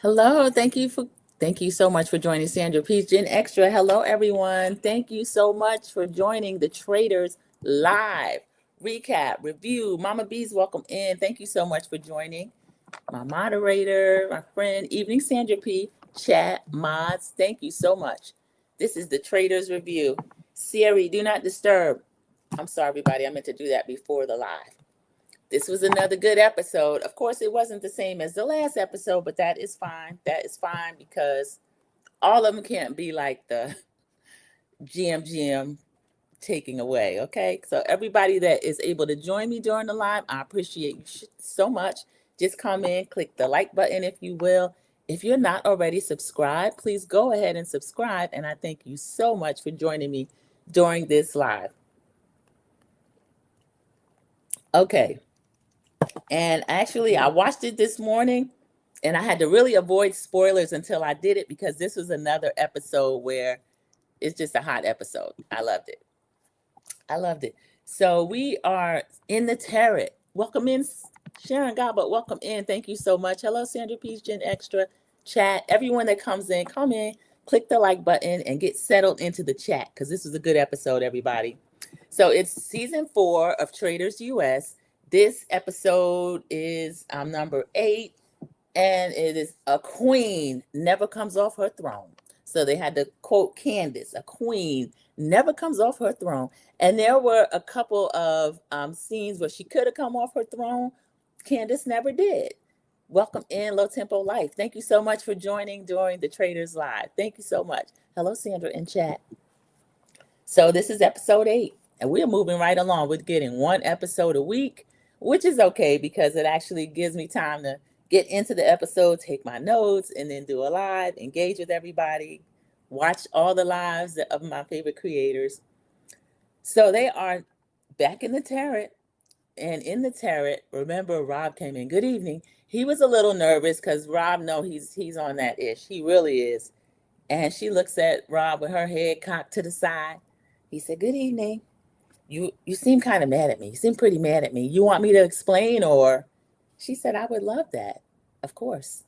Hello, thank you so much for joining Sandra Peace Gen Extra. Hello, everyone. Thank you so much for joining the Traders Live recap review. Mama Bees, welcome in. Thank you so much for joining. My moderator, my friend, Evening Sandra P. Chat mods. Thank you so much. This is the Traders Review. Siri, do not disturb. I'm sorry, everybody. I meant to do that before the live. This was another good episode. Of course, it wasn't the same as the last episode, but that is fine. That is fine because all of them can't be like the GM taking away. Okay. So, everybody that is able to join me during the live, I appreciate you so much. Just come in, click the like button if you will. If you're not already subscribed, please go ahead and subscribe. And I thank you so much for joining me during this live. Okay. And actually, I watched it this morning and I had to really avoid spoilers until I did it because this was another episode where it's just a hot episode. I loved it. I loved it. So we are in the tarot. Welcome in, Sharon Gobert. Welcome in. Thank you so much. Hello, Sandra Peace Gen Extra chat. Everyone that comes in, come in, click the like button and get settled into the chat because this was a good episode, everybody. So it's season 4 of Traitors US. This episode is number 8, and it is a queen never comes off her throne. So they had to quote Candace, a queen never comes off her throne. And there were a couple of scenes where she could have come off her throne. Candace never did. Welcome in, Low Tempo Life. Thank you so much for joining during the Traders Live. Thank you so much. Hello, Sandra in chat. So this is episode 8, and we're moving right along with getting one episode a week, which is okay because it actually gives me time to get into the episode, take my notes, and then do a live, engage with everybody, watch all the lives of my favorite creators. So they are back in the tarot, and in the tarot, remember Rob came in. Good evening. He was a little nervous because Rob he's on that ish. He really is. And she looks at Rob with her head cocked to the side. He said, "Good evening. You seem kind of mad at me. You seem pretty mad at me. You want me to explain?" Or she said, "I would love that, of course."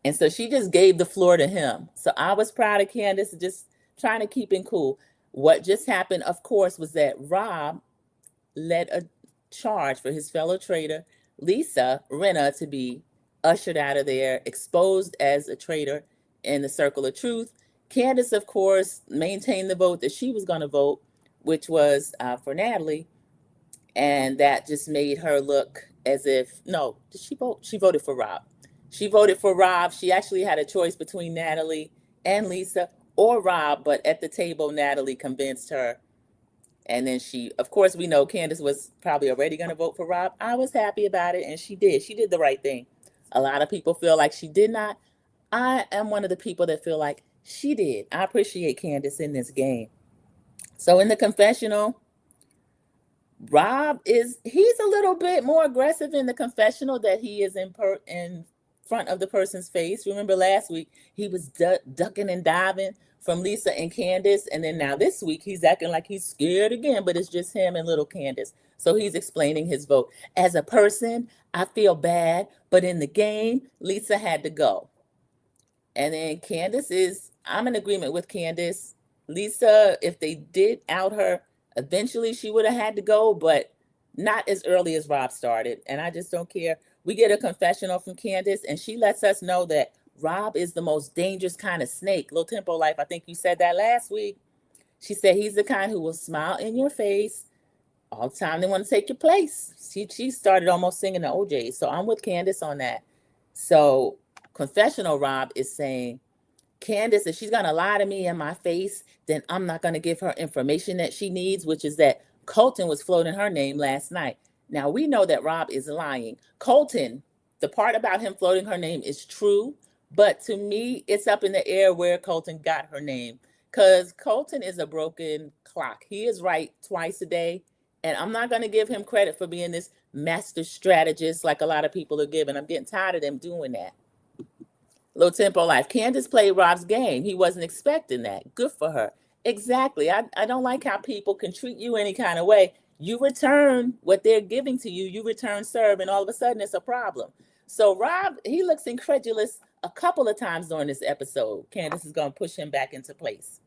And so she just gave the floor to him. So I was proud of Candace, just trying to keep him cool. What just happened, of course, was that Rob led a charge for his fellow traitor, Lisa Rinna, to be ushered out of there, exposed as a traitor in the circle of truth. Candace, of course, maintained the vote that she was going to vote, which was for Natalie. And that just made her look as if, no, did she vote? She voted for Rob. She voted for Rob. She actually had a choice between Natalie and Lisa or Rob, but at the table, Natalie convinced her. And then of course, we know Candace was probably already going to vote for Rob. I was happy about it, and she did. She did the right thing. A lot of people feel like she did not. I am one of the people that feel like she did. I appreciate Candace in this game. So in the confessional, he's a little bit more aggressive in the confessional that he is in front of the person's face. Remember last week he was ducking and diving from Lisa and Candace, and then now this week he's acting like he's scared again, but it's just him and little Candace. So he's explaining his vote. As a person, I feel bad, but in the game, Lisa had to go. And then I'm in agreement with Candace. Lisa, if they did out her, eventually she would have had to go, but not as early as Rob started. And I just don't care. We get a confessional from Candace, and she lets us know that Rob is the most dangerous kind of snake. Low Tempo Life, I think you said that last week. She said he's the kind who will smile in your face all the time. They want to take your place. She started almost singing the OJs. So I'm with Candace on that. So confessional Rob is saying, Candace, if she's going to lie to me in my face, then I'm not going to give her information that she needs, which is that Colton was floating her name last night. Now, we know that Rob is lying. Colton, the part about him floating her name is true, but to me, it's up in the air where Colton got her name, because Colton is a broken clock. He is right twice a day, and I'm not going to give him credit for being this master strategist like a lot of people are giving. I'm getting tired of them doing that. Low Tempo Life. Candace played Rob's game. He wasn't expecting that. Good for her. Exactly. I don't like how people can treat you any kind of way. You return what they're giving to you. You return serve, and all of a sudden it's a problem. So Rob, he looks incredulous a couple of times during this episode, Candace is going to push him back into place.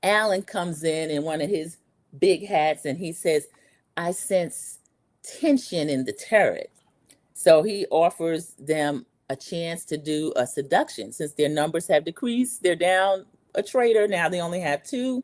Alan comes in one of his big hats and he says, I sense tension in the turret. So he offers them a chance to do a seduction. Since their numbers have decreased, they're down a traitor. Now they only have 2.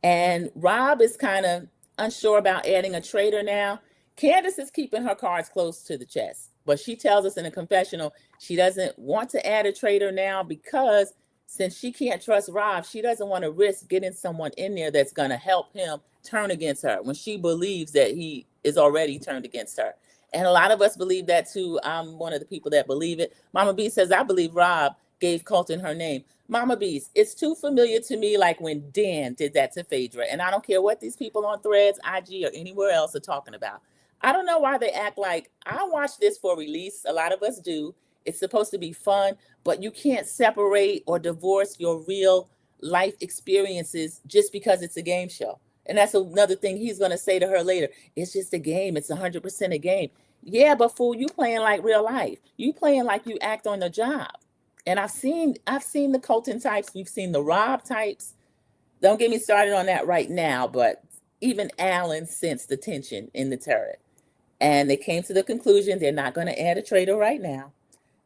And Rob is kind of unsure about adding a traitor now. Candace is keeping her cards close to the chest, but she tells us in a confessional she doesn't want to add a traitor now because since she can't trust Rob, she doesn't want to risk getting someone in there that's going to help him turn against her when she believes that he is already turned against her. And a lot of us believe that too. I'm one of the people that believe it. Mama B says, I believe Rob gave Colton her name. Mama Beast, it's too familiar to me like when Dan did that to Phaedra. And I don't care what these people on Threads, IG, or anywhere else are talking about. I don't know why they act like I watch this for release. A lot of us do. It's supposed to be fun, but you can't separate or divorce your real life experiences just because it's a game show. And that's another thing he's going to say to her later. It's just a game. It's 100% a game. Yeah, but fool, you playing like real life. You playing like you act on the job. And I've seen the Colton types. We've seen the Rob types. Don't get me started on that right now, but even Alan sensed the tension in the turret. And they came to the conclusion they're not going to add a traitor right now.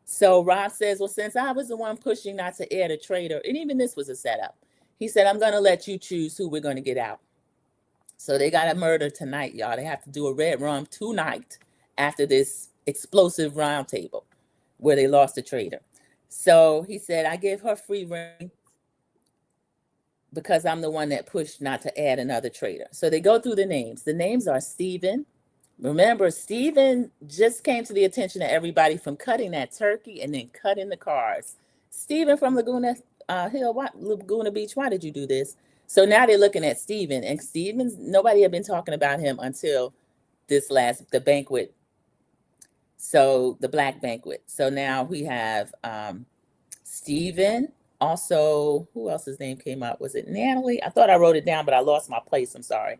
So Rob says, well, since I was the one pushing not to add a traitor, and even this was a setup, he said, I'm going to let you choose who we're going to get out. So they got a murder tonight, y'all. They have to do a red rum tonight after this explosive round table where they lost a traitor. So he said, I give her free reign because I'm the one that pushed not to add another traitor. So they go through the names. The names are Stephen. Remember, Stephen just came to the attention of everybody from cutting that turkey and then cutting the cars. Stephen from Laguna Laguna Beach, why did you do this? So now they're looking at Stephen, and Stephen's, nobody had been talking about him until the banquet. So the black banquet. So now we have Stephen. Also, who else's name came up? Was it Natalie? I thought I wrote it down, but I lost my place. I'm sorry.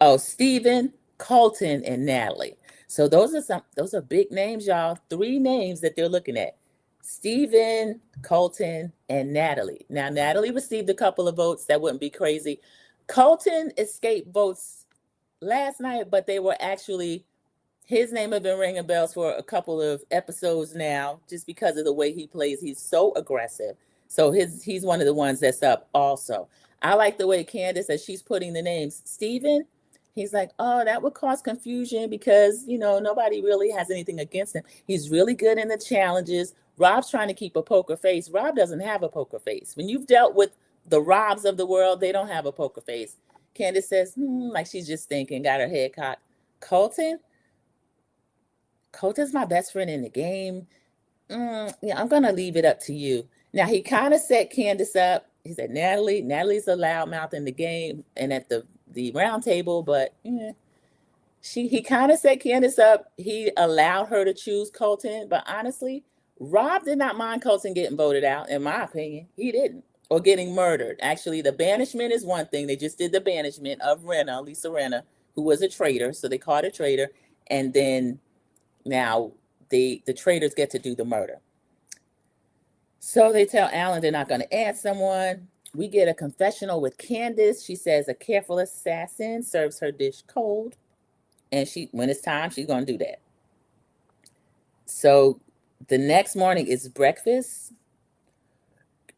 Oh, Stephen, Colton, and Natalie. So those are big names, y'all. 3 names that they're looking at. Stephen, Colton, and Natalie. Now, Natalie received a couple of votes. That wouldn't be crazy. Colton escaped votes last night, but they were actually, his name had been ringing bells for a couple of episodes now, just because of the way he plays. He's so aggressive. So he's one of the ones that's up also. I like the way Candace, as she's putting the names, Stephen, he's like, oh, that would cause confusion because, nobody really has anything against him. He's really good in the challenges. Rob's trying to keep a poker face. Rob doesn't have a poker face. When you've dealt with the Robs of the world, they don't have a poker face. Candace says, like she's just thinking, got her head cocked. Colton's my best friend in the game. Yeah, I'm going to leave it up to you. Now, he kind of set Candace up. He said, Natalie's a loudmouth in the game and at the round table, but he kind of set Candace up. He allowed her to choose Colton, but honestly, Rob did not mind Colton getting voted out, in my opinion. He didn't. Or getting murdered. Actually, the banishment is one thing. They just did the banishment of Lisa Rinna, who was a traitor. So they caught a traitor. And then now the traitors get to do the murder. So they tell Alan they're not going to add someone. We get a confessional with Candace. She says a careful assassin serves her dish cold. And when it's time, she's going to do that. So the next morning is breakfast.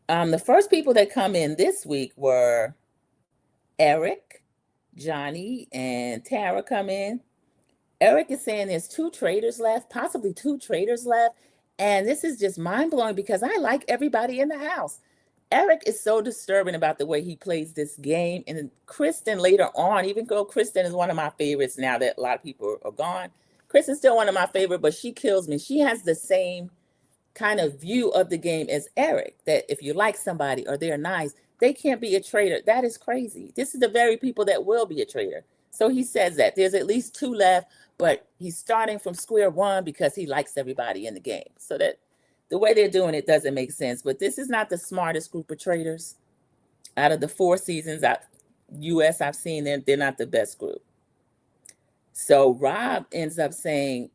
The first people that come in this week were Eric, Johnny, and Tara come in. Eric is saying there's 2 traitors left, possibly 2 traitors left. And this is just mind-blowing because I like everybody in the house. Eric is so disturbing about the way he plays this game. And Kristen later on, even though Kristen is one of my favorites now that a lot of people are gone, Kristen's still one of my favorites, but she kills me. She has the same kind of view of the game as Eric, that if you like somebody or they're nice, they can't be a traitor. That is crazy. This is the very people that will be a traitor. So he says that there's at least 2 left, but he's starting from square one because he likes everybody in the game. So that the way they're doing it doesn't make sense. But this is not the smartest group of traitors. Out of the 4 seasons US I've seen, they're not the best group. So Rob ends up saying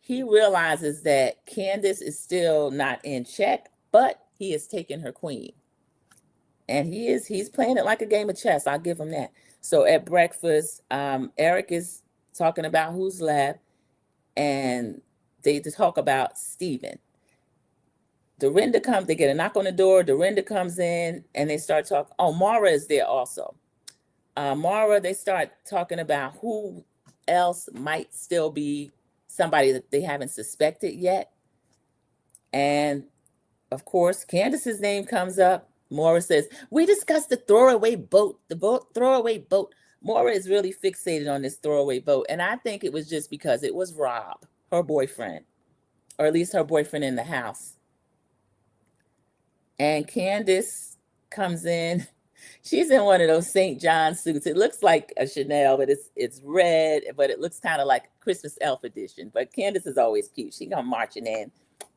he realizes that Candace is still not in check, but he has taken her queen. And he's playing it like a game of chess. I'll give him that. So at breakfast, Eric is talking about who's left, and they talk about Steven. Dorinda comes, they get a knock on the door. Dorinda comes in and they start talking. Oh, Mara is there also. Mara, they start talking about who else might still be somebody that they haven't suspected yet. And of course, Candace's name comes up. Mara says, we discussed the throwaway boat, throwaway boat. Mara is really fixated on this throwaway boat. And I think it was just because it was Rob, her boyfriend, or at least her boyfriend in the house. And Candace comes in. She's in one of those St. John suits. It looks like a Chanel, but it's red, but it looks kind of like Christmas elf edition. But Candace is always cute. She come marching in,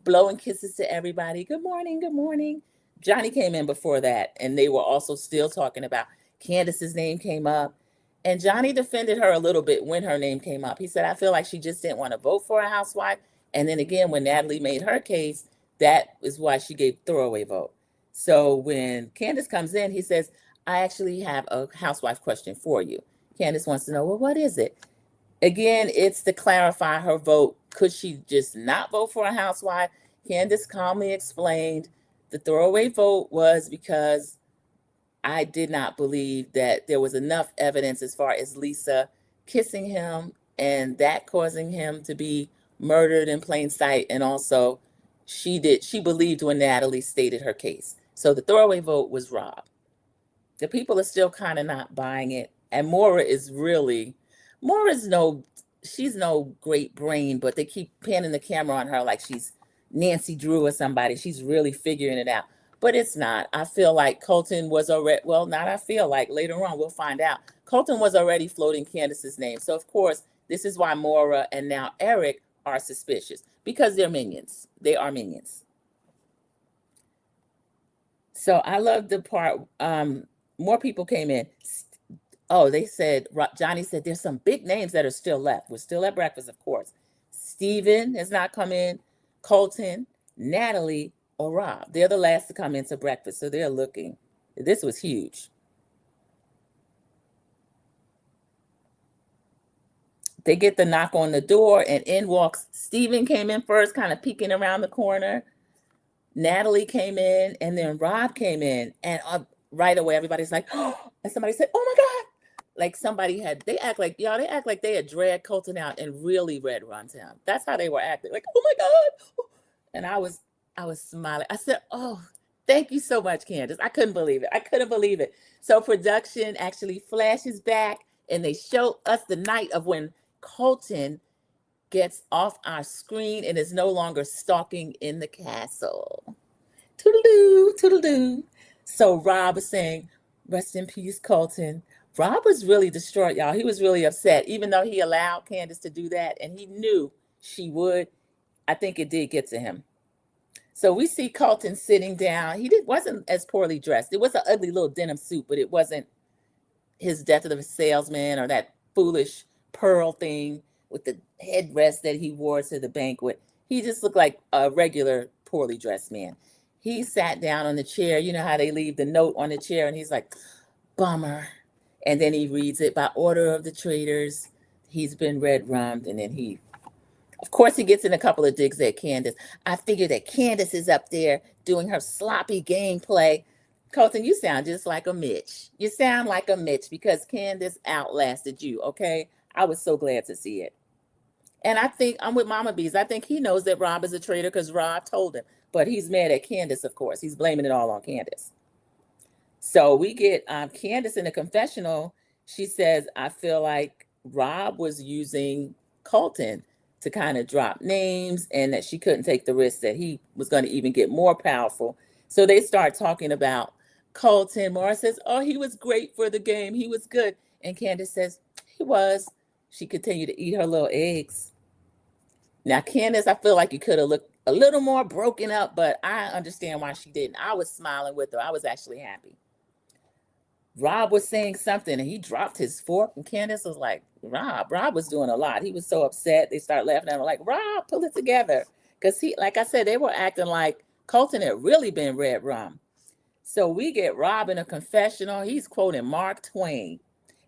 blowing kisses to everybody. Good morning, good morning. Johnny came in before that, and they were also still talking about Candace's name came up. And Johnny defended her a little bit when her name came up. He said, I feel like she just didn't want to vote for a housewife. And then again, when Natalie made her case, that is why she gave throwaway vote. So when Candace comes in, he says, I actually have a housewife question for you. Candace wants to know, well, what is it? Again, it's to clarify her vote. Could she just not vote for a housewife? Candace calmly explained the throwaway vote was because I did not believe that there was enough evidence as far as Lisa kissing him and that causing him to be murdered in plain sight. And also she believed when Natalie stated her case. So the throwaway vote was Rob. The people are still kind of not buying it. And Mora's she's no great brain, but they keep panning the camera on her like she's Nancy Drew or somebody. She's really figuring it out. But it's not. I feel like Colton was already, well, not I feel like, later on we'll find out. Colton was already floating Candace's name. So of course, this is why Mora and now Eric are suspicious, because they're minions. They are minions. So I love the part, more people came in. Oh, they said, Johnny said, there's some big names that are still left. We're still at breakfast, of course. Steven has not come in, Colton, Natalie, or Rob. They're the last to come into breakfast, so they're looking. This was huge. They get the knock on the door, and in walks Steven. Came in first, kind of peeking around the corner. Natalie came in, and then Rob came in, and right away everybody's like, oh, and somebody said, oh my God. Like they act like they had dragged Colton out and really red run him. That's how they were acting. Like, oh my God. And I was smiling. I said, oh, thank you so much, Candace. I couldn't believe it. So production actually flashes back and they show us the night of when Colton gets off our screen and is no longer stalking in the castle. Toodle-doo, toodle-doo. So Rob is saying, rest in peace, Colton. Rob was really distraught, y'all. He was really upset, even though he allowed Candace to do that and he knew she would. I think it did get to him. So we see Colton sitting down. Wasn't as poorly dressed. It was an ugly little denim suit, but it wasn't his Death of the Salesman or that foolish pearl thing with the headrest that he wore to the banquet. He just looked like a regular poorly dressed man. He sat down on the chair. You know how they leave the note on the chair, and he's like, bummer. And then he reads it, by order of the Traitors, he's been red rummed. And then of course, he gets in a couple of digs at Candace. I figure that Candace is up there doing her sloppy gameplay. Colton, you sound just like a Mitch. You sound like a Mitch because Candace outlasted you, okay? I was so glad to see it. And I think I'm with Mama Bees. I think he knows that Rob is a traitor because Rob told him. But he's mad at Candace, of course. He's blaming it all on Candace. So we get Candace in a confessional. She says, I feel like Rob was using Colton to kind of drop names and that she couldn't take the risk that he was going to even get more powerful. So they start talking about Colton. Mara says, oh, he was great for the game. He was good. And Candace says, he was. She continued to eat her little eggs. Now, Candace, I feel like you could have looked a little more broken up, but I understand why she didn't. I was smiling with her. I was actually happy. Rob was saying something and he dropped his fork, and Candace was like, Rob was doing a lot. He was so upset. They started laughing at him like, Rob, pull it together. Because he, like I said, they were acting like Colton had really been red rum. So we get Rob in a confessional. He's quoting Mark Twain.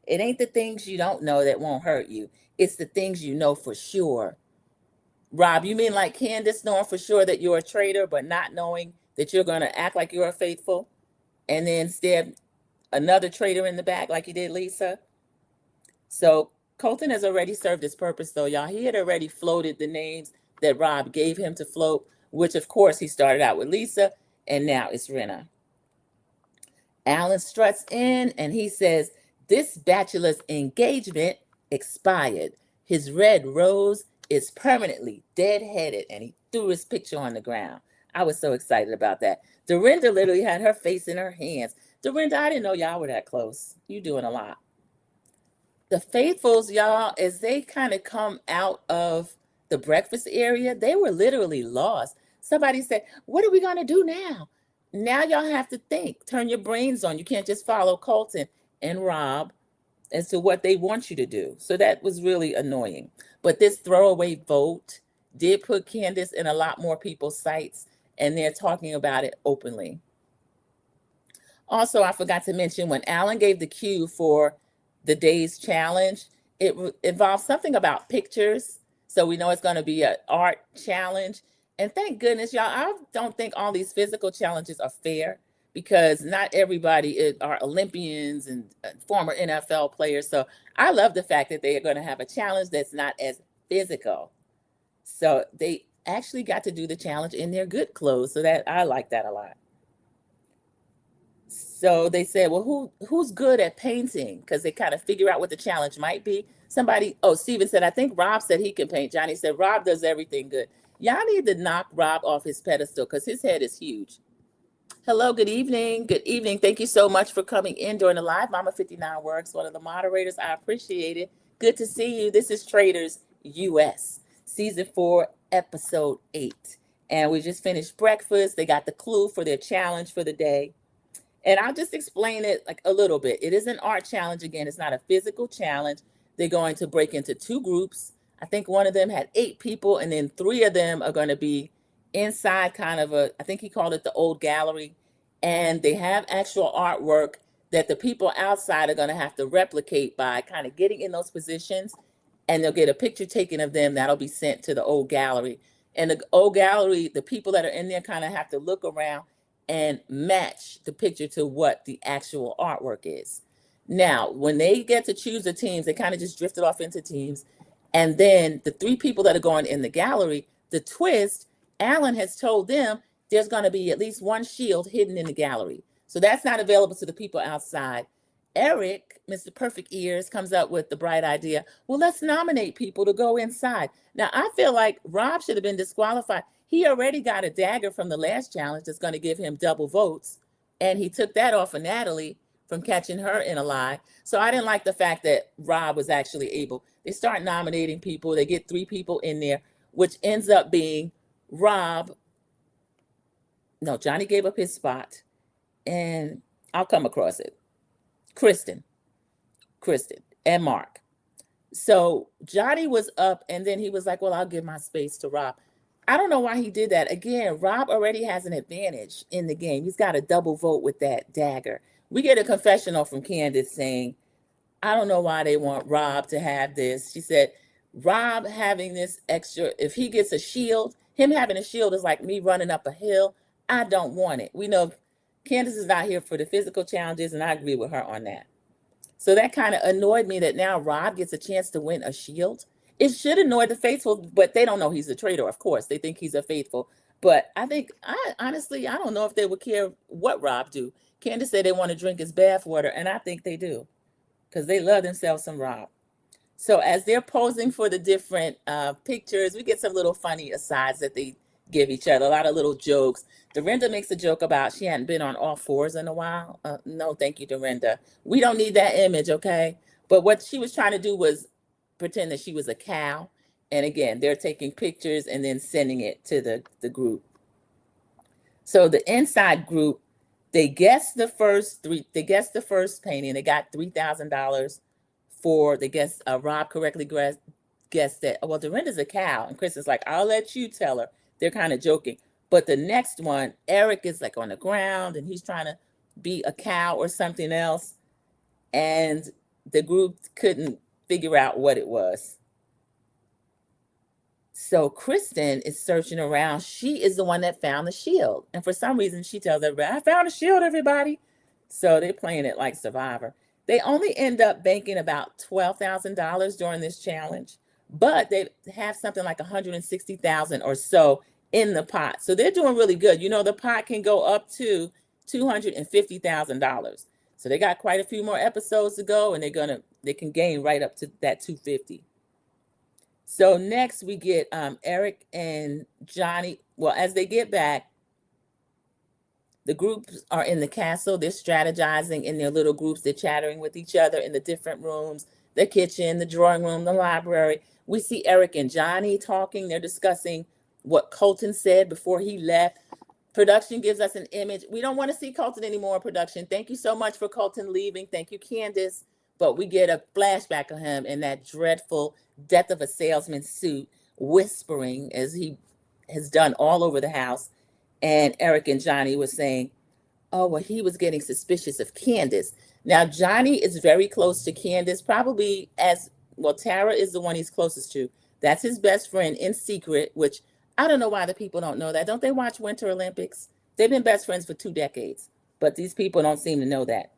It ain't the things you don't know that won't hurt you. It's the things you know for sure. Rob, you mean like Candace knowing for sure that you're a traitor, but not knowing that you're going to act like you're a faithful and then stab another traitor in the back like you did Lisa? So Colton has already served his purpose, though, y'all. He had already floated the names that Rob gave him to float, which, of course, he started out with Lisa, and now it's Rinna. Alan struts in and he says, this bachelor's engagement expired. His red rose is permanently dead-headed, and he threw his picture on the ground. I was so excited about that. Dorinda literally had her face in her hands. Dorinda, I didn't know y'all were that close. You doing a lot. The faithfuls, y'all, as they kind of come out of the breakfast area, they were literally lost. Somebody said, what are we going to do now? Now y'all have to think, turn your brains on. You can't just follow Colton and Rob as to what they want you to do. So that was really annoying. But this throwaway vote did put Candace in a lot more people's sights, and they're talking about it openly. Also, I forgot to mention when Alan gave the cue for the day's challenge, it involved something about pictures. So we know it's going to be an art challenge. And thank goodness, y'all, I don't think all these physical challenges are fair because not everybody are Olympians and former NFL players. So I love the fact that they are going to have a challenge that's not as physical. So they actually got to do the challenge in their good clothes. So that I like that a lot. So they said, well, who's good at painting? Because they kind of figure out what the challenge might be. Steven said, I think Rob said he can paint. Johnny said, Rob does everything good. Y'all need to knock Rob off his pedestal because his head is huge. Hello, good evening. Good evening. Thank you so much for coming in during the live. Mama 59 Works, one of the moderators. I appreciate it. Good to see you. This is Traitors US, Season 4, Episode 8. And we just finished breakfast. They got the clue for their challenge for the day. And I'll just explain it like a little bit. It is an art challenge. Again, it's not a physical challenge. They're going to break into two groups. I think one of them had 8 people, and then 3 of them are going to be inside kind of I think he called it the old gallery. And they have actual artwork that the people outside are going to have to replicate by kind of getting in those positions. And they'll get a picture taken of them that'll be sent to the old gallery. And the old gallery, the people that are in there kind of have to look around and match the picture to what the actual artwork is. Now, when they get to choose the teams, they kind of just drifted off into teams. And then the 3 people that are going in the gallery, the twist, Alan has told them there's going to be at least 1 shield hidden in the gallery. So that's not available to the people outside. Eric, Mr. Perfect Ears, comes up with the bright idea. Well, let's nominate people to go inside. Now, I feel like Rob should have been disqualified. He already got a dagger from the last challenge that's going to give him double votes. And he took that off of Natalie from catching her in a lie. So I didn't like the fact that Rob was actually able. They start nominating people. They get 3 people in there, which ends up being Rob. No, Johnny gave up his spot. And I'll come across it. Kristen, and Mark. So Johnny was up, and then he was like, well, I'll give my space to Rob. I don't know why he did that. Again, Rob already has an advantage in the game. He's got a double vote with that dagger. We get a confessional from Candace saying, I don't know why they want Rob to have this. She said, Rob having this extra, if he gets a shield, him having a shield is like me running up a hill. I don't want it. We know Candace is not here for the physical challenges, and I agree with her on that. So that kind of annoyed me that now Rob gets a chance to win a shield. It should annoy the faithful, but they don't know he's a traitor, of course. They think he's a faithful. But I honestly, I don't know if they would care what Rob do. Candace said they want to drink his bathwater, and I think they do because they love themselves some Rob. So as they're posing for the different pictures, we get some little funny asides that they give each other, a lot of little jokes. Dorinda makes a joke about she hadn't been on all 4s in a while. No, thank you, Dorinda. We don't need that image, okay? But what she was trying to do was pretend that she was a cow. And again, they're taking pictures and then sending it to the group. So the inside group, They guessed the first three. They guessed the first painting. They got $3,000 for the guess. Rob correctly guessed that. Well, Dorinda's a cow, and Chris is like, "I'll let you tell her." They're kind of joking. But the next one, Eric is like on the ground, and he's trying to be a cow or something else, and the group couldn't figure out what it was. So Kristen is searching around. She is the one that found the shield. And for some reason, she tells everybody, I found a shield, everybody. So they're playing it like Survivor. They only end up banking about $12,000 during this challenge, but they have something like 160,000 or so in the pot. So they're doing really good. You know, the pot can go up to $250,000. So they got quite a few more episodes to go, and they can gain right up to that 250. So next we get Eric and Johnny. Well, as they get back, the groups are in the castle. They're strategizing in their little groups. They're chattering with each other in the different rooms, the kitchen, the drawing room, the library. We see Eric and Johnny talking. They're discussing what Colton said before he left. Production gives us an image. We don't want to see Colton anymore in production. Thank you so much for Colton leaving. Thank you, Candace. But we get a flashback of him in that dreadful death of a salesman suit, whispering as he has done all over the house. And Eric and Johnny were saying, oh, well, he was getting suspicious of Candace. Now, Johnny is very close to Candace, probably as well. Tara is the one he's closest to. That's his best friend in secret, which I don't know why the people don't know that. Don't they watch Winter Olympics? They've been best friends for 2 decades, but these people don't seem to know that.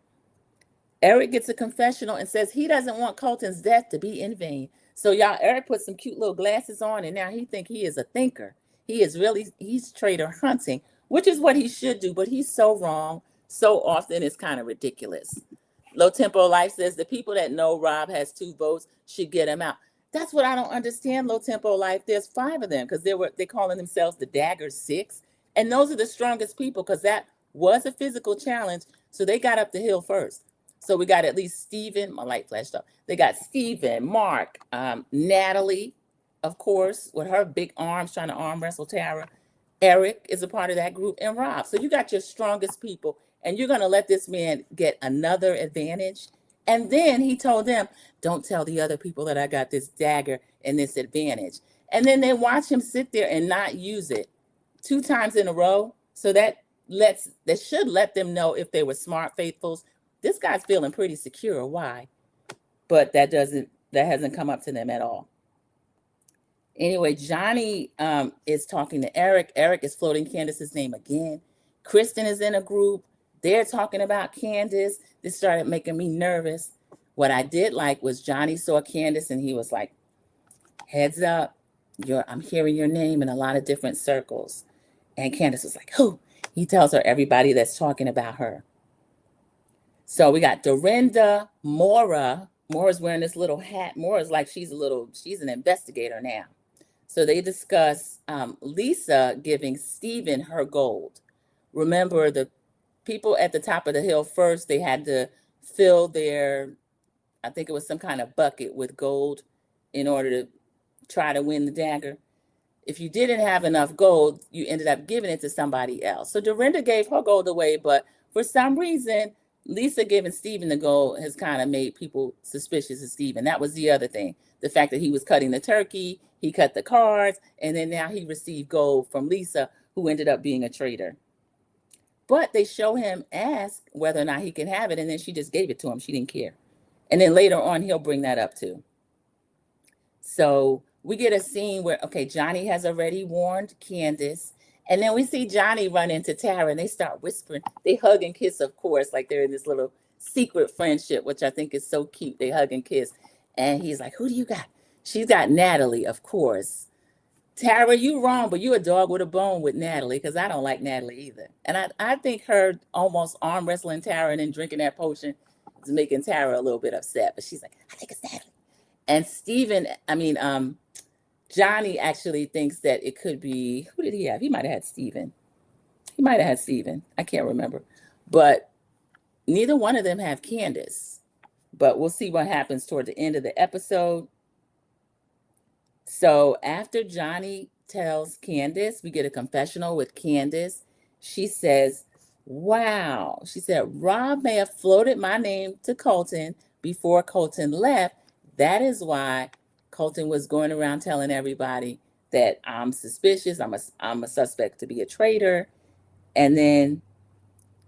Eric gets a confessional and says he doesn't want Colton's death to be in vain. So y'all, Eric put some cute little glasses on, and now he think he is a thinker. He's traitor hunting, which is what he should do, but he's so wrong so often it's kind of ridiculous. Low Tempo Life says the people that know Rob has 2 votes should get him out. That's what I don't understand, Low Tempo Life. There's 5 of them because they calling themselves the Dagger 6. And those are the strongest people because that was a physical challenge. So they got up the hill first. So we got at least Steven. My light flashed up. They got Steven, Mark, Natalie, of course, with her big arms trying to arm wrestle Tara. Eric is a part of that group, and Rob. So you got your strongest people, and you're going to let this man get another advantage. And then he told them, don't tell the other people that I got this dagger and this advantage. And then they watch him sit there and not use it 2 times in a row. So that should let them know if they were smart faithfuls. This guy's feeling pretty secure. Why? But that hasn't come up to them at all. Anyway, Johnny is talking to Eric. Eric is floating Candace's name again. Kristen is in a group. They're talking about Candace. This started making me nervous. What I did like was Johnny saw Candace and he was like, heads up, I'm hearing your name in a lot of different circles. And Candace was like, who? He tells her everybody that's talking about her. So we got Dorinda, Maura. Maura's wearing this little hat. Maura's like she's an investigator now. So they discuss Lisa giving Steven her gold. Remember, the people at the top of the hill first, they had to fill their, I think it was some kind of bucket with gold in order to try to win the dagger. If you didn't have enough gold, you ended up giving it to somebody else. So Dorinda gave her gold away, but for some reason, Lisa giving Steven the gold has kind of made people suspicious of Steven. That was the other thing. The fact that he was cutting the turkey, he cut the cards, and then now he received gold from Lisa, who ended up being a traitor. But they show him ask whether or not he can have it, and then she just gave it to him. She didn't care. And then later on, he'll bring that up too. So we get a scene where, okay, Johnny has already warned Candace. And then we see Johnny run into Tara and they start whispering. They hug and kiss, of course, like they're in this little secret friendship, which I think is so cute. They hug and kiss. And he's like, who do you got? She's got Natalie, of course. Tara, you wrong, but you a dog with a bone with Natalie, because I don't like Natalie either. And I think her almost arm wrestling Tara and then drinking that potion is making Tara a little bit upset. But she's like, I think it's Natalie. And Johnny actually thinks that it could be, who did he have? He might have had Steven. I can't remember. But neither one of them have Candace. But we'll see what happens toward the end of the episode. So after Johnny tells Candace, we get a confessional with Candace. She says, Wow. She said, Rob may have floated my name to Colton before Colton left. That is why Colton was going around telling everybody that I'm suspicious. I'm a suspect to be a traitor. And then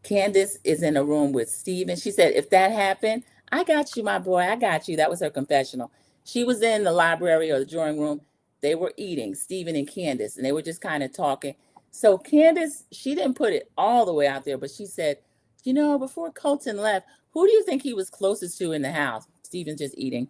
Candace is in a room with Steven. She said, if that happened, I got you, my boy. I got you. That was her confessional. She was in the library or the drawing room. They were eating, Steven and Candace, and they were just kind of talking. So Candace, she didn't put it all the way out there, but she said, before Colton left, who do you think he was closest to in the house? Steven's just eating.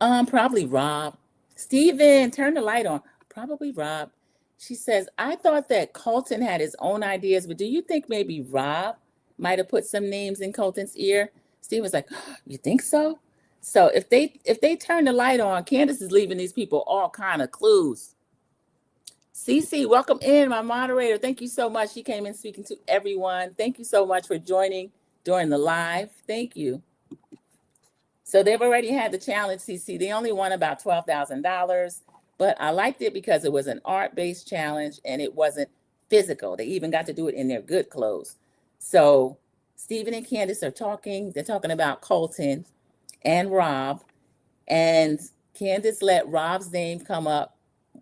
Probably Rob. Steven, turn the light on. Probably Rob. She says, I thought that Colton had his own ideas, but do you think maybe Rob might have put some names in Colton's ear? Steven's like, oh, you think so? So if they turn the light on, Candace is leaving these people all kind of clues. Cece, welcome in, my moderator. Thank you so much. She came in speaking to everyone. Thank you so much for joining during the live. Thank you. So they've already had the challenge, CC. They only won about $12,000, but I liked it because it was an art-based challenge and it wasn't physical. They even got to do it in their good clothes. So Stephen and Candace are talking. They're talking about Colton and Rob, and Candace let Rob's name come up.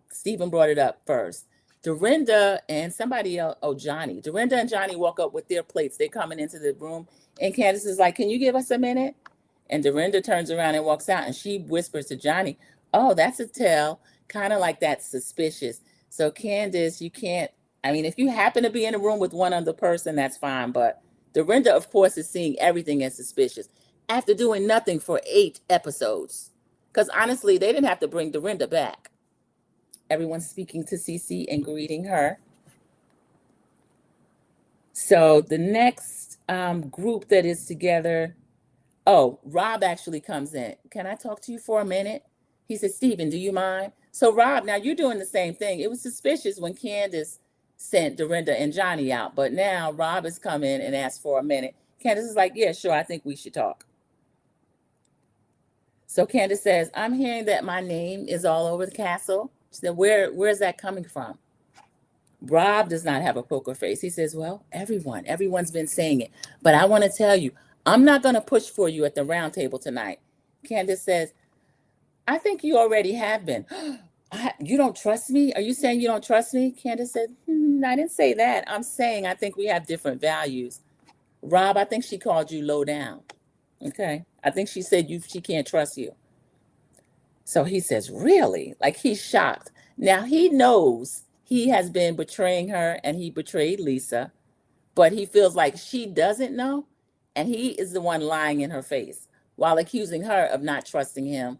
Stephen brought it up first. Dorinda and somebody else, Johnny. Dorinda and Johnny walk up with their plates. They're coming into the room, and Candace is like, can you give us a minute? And Dorinda turns around and walks out, and she whispers to Johnny, oh, that's a tell, kind of like that's suspicious. So Candace, you can't, if you happen to be in a room with one other person, that's fine. But Dorinda, of course, is seeing everything as suspicious after doing nothing for 8 episodes. Because honestly, they didn't have to bring Dorinda back. Everyone's speaking to Cece and greeting her. So the next group that is together, Rob actually comes in. Can I talk to you for a minute? He said, Stephen, do you mind? So Rob, now you're doing the same thing. It was suspicious when Candace sent Dorinda and Johnny out, but now Rob has come in and asked for a minute. Candace is like, yeah, sure, I think we should talk. So Candace says, I'm hearing that my name is all over the castle. She said, where's that coming from? Rob does not have a poker face. He says, well, everyone's been saying it, but I want to tell you, I'm not going to push for you at the round table tonight. Candace says, I think you already have been. You don't trust me? Are you saying you don't trust me? Candace said, I didn't say that. I'm saying I think we have different values. Rob, I think she called you low down. Okay. I think she said she can't trust you. So he says, really? Like he's shocked. Now he knows he has been betraying her and he betrayed Lisa, but he feels like she doesn't know. And he is the one lying in her face while accusing her of not trusting him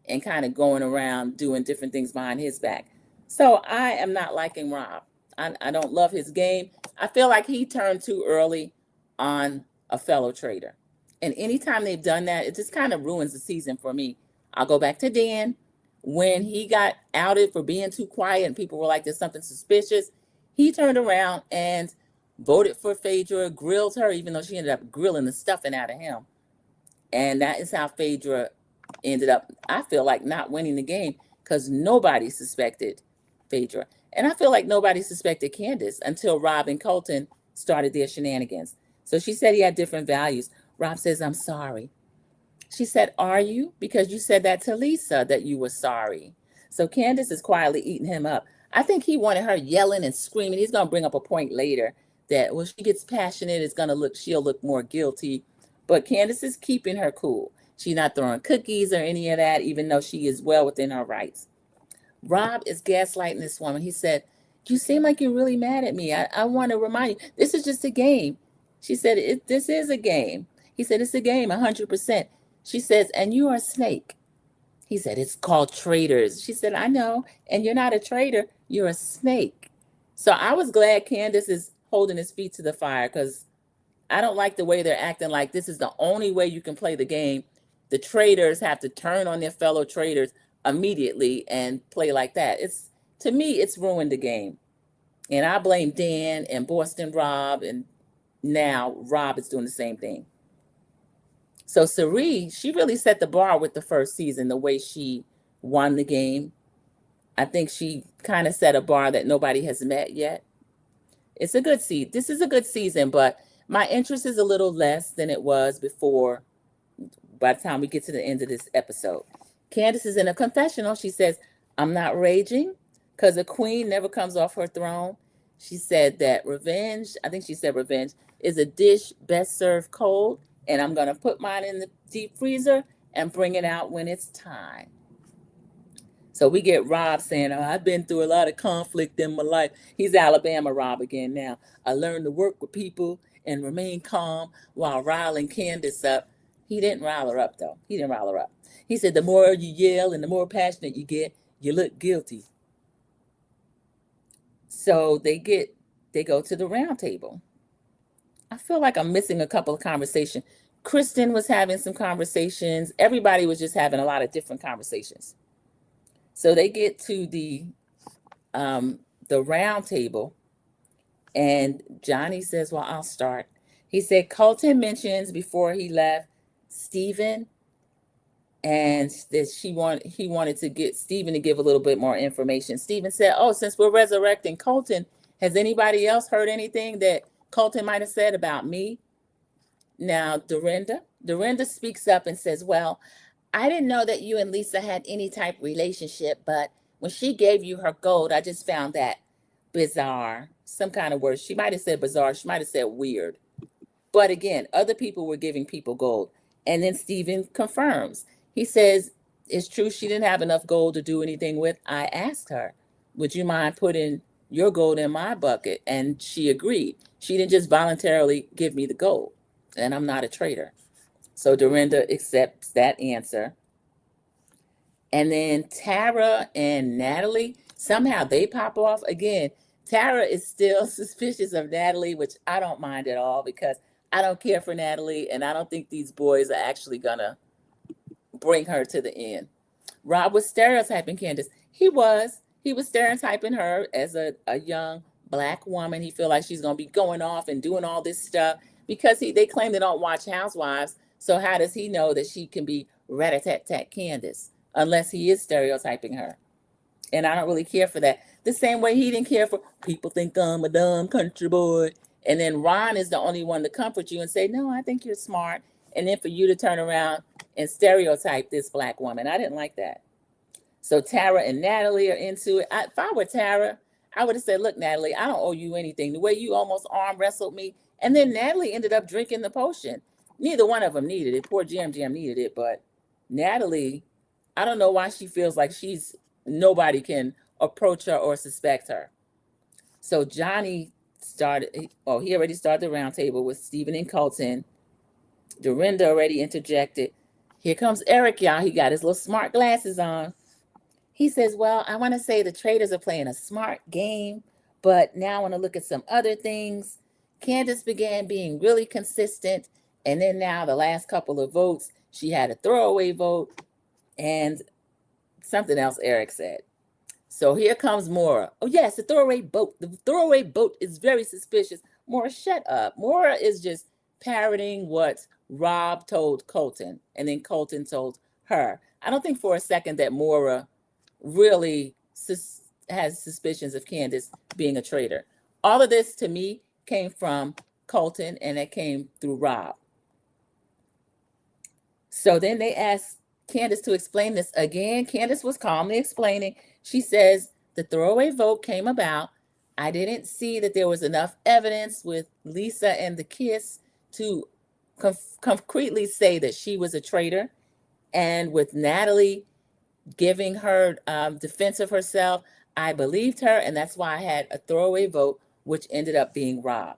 and kind of going around doing different things behind his back. So I am not liking Rob. I don't love his game. I feel like he turned too early on a fellow traitor. And anytime they've done that, it just kind of ruins the season for me. I'll go back to Dan. When he got outed for being too quiet and people were like, there's something suspicious, he turned around and voted for Phaedra, grilled her, even though she ended up grilling the stuffing out of him. And that is how Phaedra ended up, I feel like, not winning the game because nobody suspected Phaedra. And I feel like nobody suspected Candace until Rob and Colton started their shenanigans. So she said he had different values. Rob says, I'm sorry. She said, are you? Because you said that to Lisa, that you were sorry. So Candace is quietly eating him up. I think he wanted her yelling and screaming. He's going to bring up a point later that when she gets passionate, she'll look more guilty. But Candace is keeping her cool. She's not throwing cookies or any of that, even though she is well within her rights. Rob is gaslighting this woman. He said, you seem like you're really mad at me. I want to remind you, this is just a game. She said, this is a game. He said, it's a game, 100%. She says, and you are a snake. He said, it's called Traitors. She said, I know, and you're not a traitor. You're a snake. So I was glad Candace is holding his feet to the fire because I don't like the way they're acting like this is the only way you can play the game. The traitors have to turn on their fellow traitors immediately and play like that. To me, it's ruined the game. And I blame Dan and Boston Rob, and now Rob is doing the same thing. So Sari, she really set the bar with the first season, the way she won the game. I think she kind of set a bar that nobody has met yet. It's a good season. This is a good season, but my interest is a little less than it was before by the time we get to the end of this episode. Candace is in a confessional. She says, I'm not raging because a queen never comes off her throne. She said that revenge, I think she said revenge, is a dish best served cold, and I'm going to put mine in the deep freezer and bring it out when it's time. So we get Rob saying, oh, I've been through a lot of conflict in my life. He's Alabama Rob again now. I learned to work with people and remain calm while riling Candace up. He didn't rile her up, though. He didn't rile her up. He said, the more you yell and the more passionate you get, you look guilty. So they go to the round table. I feel like I'm missing a couple of conversations. Kristen was having some conversations. Everybody was just having a lot of different conversations. So they get to the round table, and Johnny says, well, I'll start. He said Colton mentions before he left Stephen, and that he wanted to get Stephen to give a little bit more information. Stephen said, oh, since we're resurrecting Colton, has anybody else heard anything that Colton might have said about me? Now, Dorinda speaks up and says, well, I didn't know that you and Lisa had any type of relationship, but when she gave you her gold, I just found that bizarre. Some kind of word. She might have said bizarre. She might have said weird. But again, other people were giving people gold. And then Stephen confirms. He says, it's true she didn't have enough gold to do anything with. I asked her, would you mind putting your gold in my bucket? And she agreed. She didn't just voluntarily give me the gold. And I'm not a traitor. So Dorinda accepts that answer. And then Tara and Natalie, somehow they pop off again. Tara is still suspicious of Natalie, which I don't mind at all because I don't care for Natalie, and I don't think these boys are actually gonna bring her to the end. Rob was stereotyping Candace. He was stereotyping her as a young Black woman. He feel like she's gonna be going off and doing all this stuff because they claim they don't watch Housewives. So how does he know that she can be rat-a-tat-tat Candace unless he is stereotyping her? And I don't really care for that. The same way he didn't care for people think I'm a dumb country boy. And then Ron is the only one to comfort you and say, no, I think you're smart. And then for you to turn around and stereotype this Black woman. I didn't like that. So Tara and Natalie are into it. If I were Tara, I would have said, look, Natalie, I don't owe you anything. The way you almost arm wrestled me. And then Natalie ended up drinking the potion. Neither one of them needed it. Poor Jam needed it. But Natalie, I don't know why she feels like nobody can approach her or suspect her. So Johnny he already started the round table with Stephen and Colton. Dorinda already interjected. Here comes Eric, y'all. He got his little smart glasses on. He says, well, I want to say the Traitors are playing a smart game, but now I want to look at some other things. Candace began being really consistent, and then now the last couple of votes, she had a throwaway vote and something else Eric said. So here comes Maura. Oh, yes, the throwaway vote. The throwaway vote is very suspicious. Maura, shut up. Maura is just parroting what Rob told Colton, and then Colton told her. I don't think for a second that Maura really has suspicions of Candace being a traitor. All of this, to me, came from Colton, and it came through Rob. So then they asked Candace to explain this again. Candace was calmly explaining. She says, the throwaway vote came about. I didn't see that there was enough evidence with Lisa and the kiss to concretely say that she was a traitor. And with Natalie giving her defense of herself, I believed her, and that's why I had a throwaway vote, which ended up being Rob.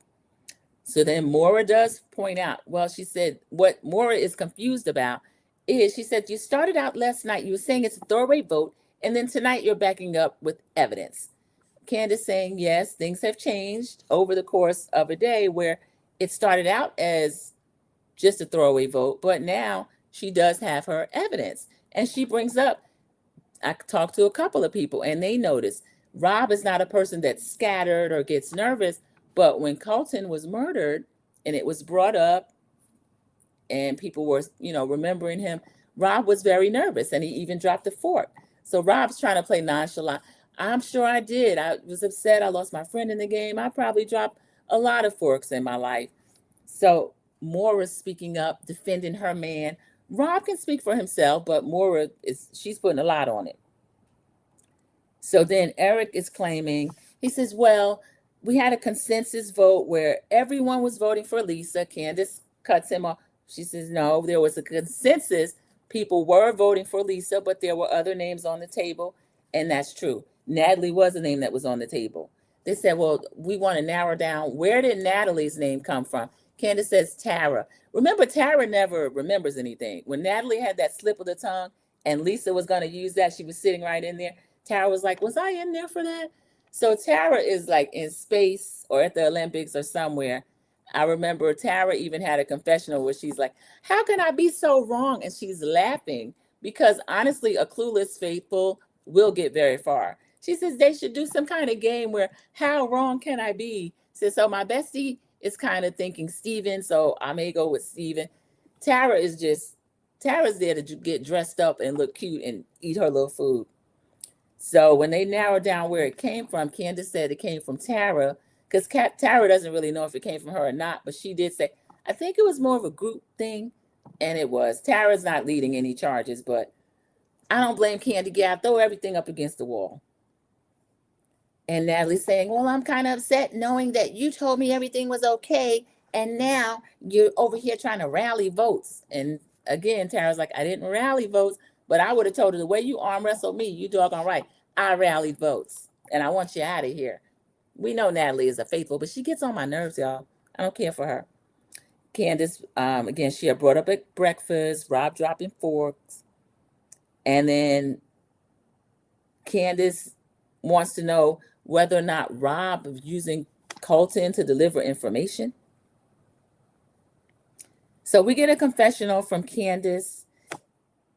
So then Maura does point out, well, she said, what Maura is confused about is, she said, you started out last night, you were saying it's a throwaway vote, and then tonight you're backing up with evidence. Candace saying, yes, things have changed over the course of a day where it started out as just a throwaway vote, but now she does have her evidence. And she brings up, I talked to a couple of people and they noticed Rob is not a person that's scattered or gets nervous, but when Colton was murdered and it was brought up and people were, remembering him, Rob was very nervous and he even dropped a fork. So Rob's trying to play nonchalant. I'm sure I did. I was upset. I lost my friend in the game. I probably dropped a lot of forks in my life. So Mora's speaking up, defending her man. Rob can speak for himself, but she's putting a lot on it. So then Eric is claiming, he says, well, we had a consensus vote where everyone was voting for Lisa. Candace cuts him off. She says, no, there was a consensus. People were voting for Lisa, but there were other names on the table. And that's true. Natalie was a name that was on the table. They said, well, we want to narrow down, where did Natalie's name come from? Candace says Tara. Remember, Tara never remembers anything. When Natalie had that slip of the tongue and Lisa was going to use that, she was sitting right in there. Tara was like, was I in there for that? So Tara is like in space or at the Olympics or somewhere. I remember Tara even had a confessional where she's like, how can I be so wrong? And she's laughing because honestly, a clueless faithful will get very far. She says they should do some kind of game where how wrong can I be? So my bestie is kind of thinking Steven, so I may go with Steven. Tara's there to get dressed up and look cute and eat her little food. So when they narrowed down where it came from, Candace said it came from Tara, because Tara doesn't really know if it came from her or not, but she did say, I think it was more of a group thing, and it was. Tara's not leading any charges, but I don't blame Candy Gap. Throw everything up against the wall. And Natalie's saying, well, I'm kind of upset knowing that you told me everything was okay, and now you're over here trying to rally votes. And again, Tara's like, I didn't rally votes, but I would have told her the way you arm wrestled me, you doggone right. I rallied votes, and I want you out of here. We know Natalie is a faithful, but she gets on my nerves, y'all. I don't care for her. Candace, again, she had brought up at breakfast, Rob dropping forks. And then Candace wants to know whether or not Rob is using Colton to deliver information. So we get a confessional from Candace.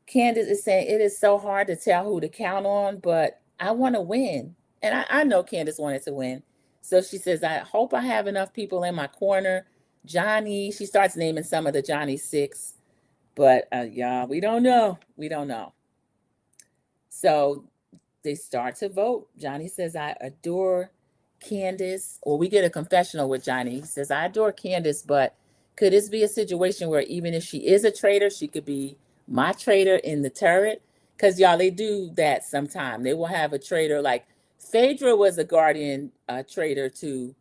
Candace is saying it is so hard to tell who to count on, but I want to win. And I know Candace wanted to win. So she says, I hope I have enough people in my corner. Johnny, she starts naming some of the Johnny Six, but yeah, we don't know. We don't know. So they start to vote. Johnny says, I adore Candace. Or we get a confessional with Johnny. He says, I adore Candace, but could this be a situation where even if she is a traitor, she could be my traitor in the turret? Because y'all, they do that sometime. They will have a traitor like Phaedra was a guardian traitor to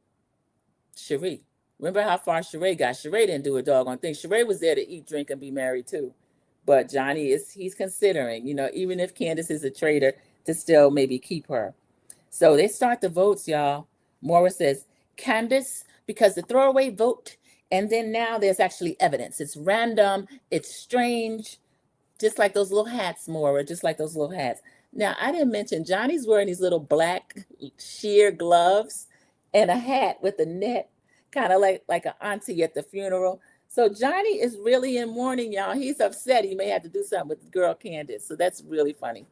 Cherie. Remember how far Sheree got? Sheree didn't do a doggone thing. Sheree was there to eat, drink, and be married too. But Johnny he's considering, even if Candace is a traitor, to still maybe keep her. So they start the votes, y'all. Maura says, Candace, because the throwaway vote, and then now there's actually evidence. It's random, it's strange, just like those little hats, Maura, just like those little hats. Now, I didn't mention Johnny's wearing these little black sheer gloves and a hat with a net, kind of like an auntie at the funeral. So Johnny is really in mourning, y'all. He's upset. He may have to do something with the girl Candace. So that's really funny.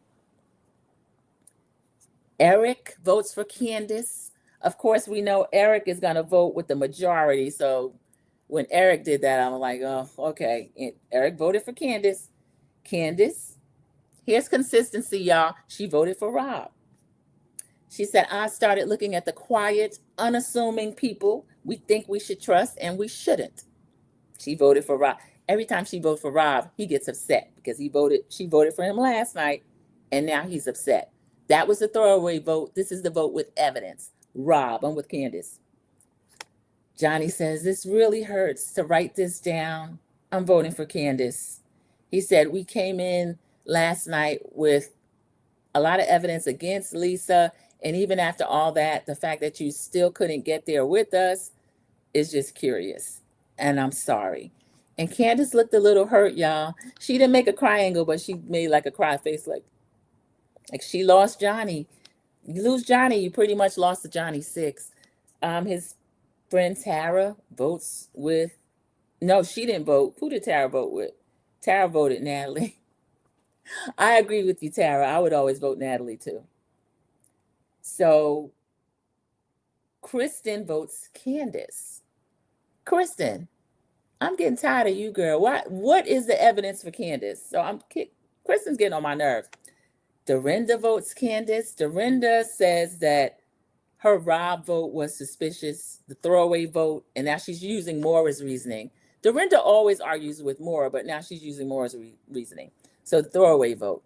Eric votes for Candace. Of course, we know Eric is going to vote with the majority. So when Eric did that, I'm like, oh, okay. And Eric voted for Candace. Candace, here's consistency, y'all. She voted for Rob. She said, I started looking at the quiet, unassuming people we think we should trust and we shouldn't. She voted for Rob. Every time she votes for Rob, he gets upset because she voted for him last night, and now he's upset. That was a throwaway vote. This is the vote with evidence. Rob, I'm with Candace. Johnny says, this really hurts to write this down. I'm voting for Candace. He said, we came in last night with a lot of evidence against Lisa. And even after all that, the fact that you still couldn't get there with us is just curious. And I'm sorry. And Candace looked a little hurt, y'all. She didn't make a cry angle, but she made like a cry face, like she lost Johnny. You lose Johnny, you pretty much lost to Johnny Six. His friend Tara votes with, no, she didn't vote. Who did Tara vote with? Tara voted Natalie. I agree with you, Tara. I would always vote Natalie too. So Kristen votes Candace. Kristen, I'm getting tired of you, girl. What is the evidence for Candace? So Kristen's getting on my nerves. Dorinda votes Candace. Dorinda says that her Rob vote was suspicious, the throwaway vote, and now she's using Maura's reasoning. Dorinda always argues with Maura, but now she's using Maura's reasoning. So the throwaway vote.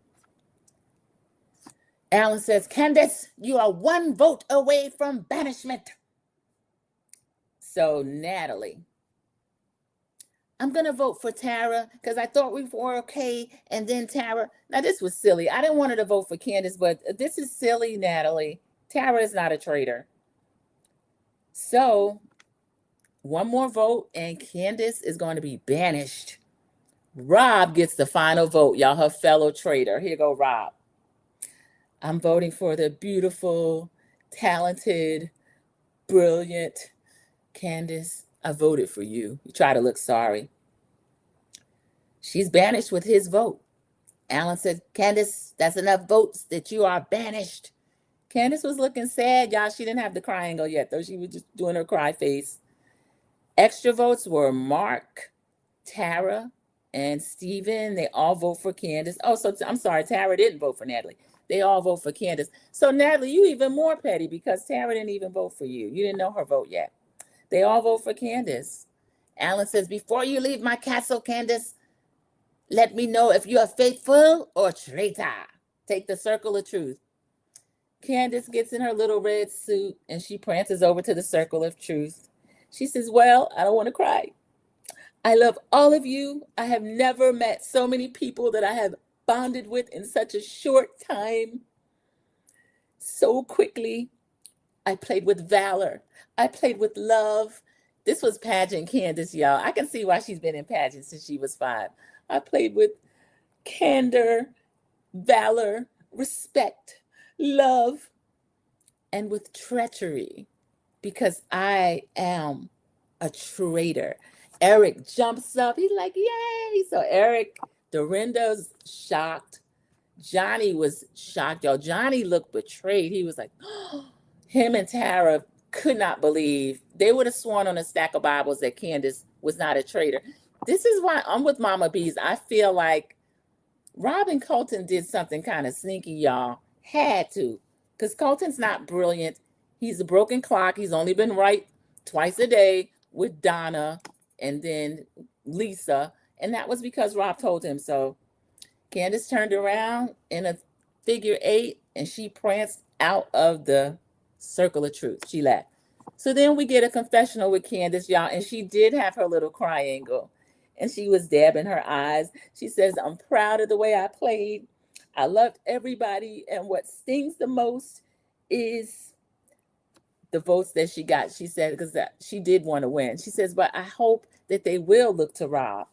Alan says, Candace, you are one vote away from banishment. So Natalie, I'm going to vote for Tara because I thought we were okay. And then Tara, now this was silly. I didn't want her to vote for Candace, but this is silly, Natalie. Tara is not a traitor. So one more vote and Candace is going to be banished. Rob gets the final vote, y'all, her fellow traitor. Here go Rob. I'm voting for the beautiful, talented, brilliant Candace. I voted for you. You try to look sorry. She's banished with his vote. Alan said, Candace, that's enough votes that you are banished. Candace was looking sad, y'all. She didn't have the triangle yet, though. She was just doing her cry face. Extra votes were Mark, Tara, and Steven. They all vote for Candace. Oh, so I'm sorry, Tara didn't vote for Natalie. They all vote for Candace. So Natalie, you even more petty because Tara didn't even vote for you. You didn't know her vote yet. They all vote for Candace. Alan says, before you leave my castle, Candace, let me know if you are faithful or traitor. Take the circle of truth. Candace gets in her little red suit and she prances over to the circle of truth. She says, well, I don't want to cry. I love all of you. I have never met so many people that I have bonded with in such a short time. So quickly. I played with valor. I played with love. This was pageant Candace, y'all. I can see why she's been in pageants since she was 5. I played with candor, valor, respect, love, and with treachery because I am a traitor. Eric jumps up. He's like, yay. So Eric, Dorinda's shocked. Johnny was shocked, y'all. Johnny looked betrayed. He was like, oh. Him and Tara could not believe. They would have sworn on a stack of Bibles that Candace was not a traitor. This is why I'm with Mama Bees. I feel like Robin Colton did something kind of sneaky, y'all. Had to. Because Colton's not brilliant. He's a broken clock. He's only been right twice a day with Donna and then Lisa. And that was because Rob told him so. Candace turned around in a figure 8 and she pranced out of the circle of truth. She left. So then we get a confessional with Candace, y'all, and she did have her little triangle and she was dabbing her eyes. She says, I'm proud of the way I played. I loved everybody. And what stings the most is the votes that she got. She said, because she did want to win. She says, but I hope that they will look to Rob.